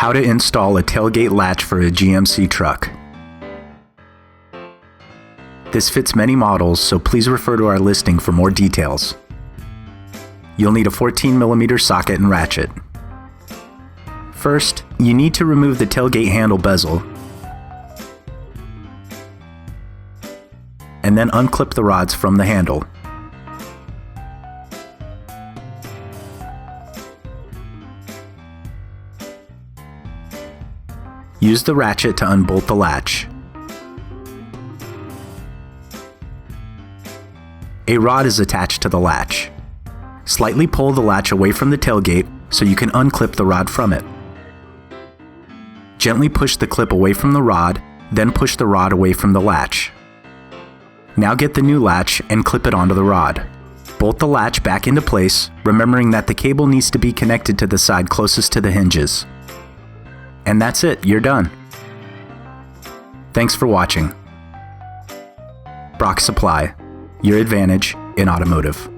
How to install a tailgate latch for a GMC truck. This fits many models, so please refer to our listing for more details. You'll need a 14mm socket and ratchet. First, you need to remove the tailgate handle bezel and then unclip the rods from the handle. Use the ratchet to unbolt the latch. A rod is attached to the latch. Slightly pull the latch away from the tailgate so you can unclip the rod from it. Gently push the clip away from the rod, then push the rod away from the latch. Now get the new latch and clip it onto the rod. Bolt the latch back into place, remembering that the cable needs to be connected to the side closest to the hinges. And that's it, you're done. Thanks for watching. Brock Supply, your advantage in automotive.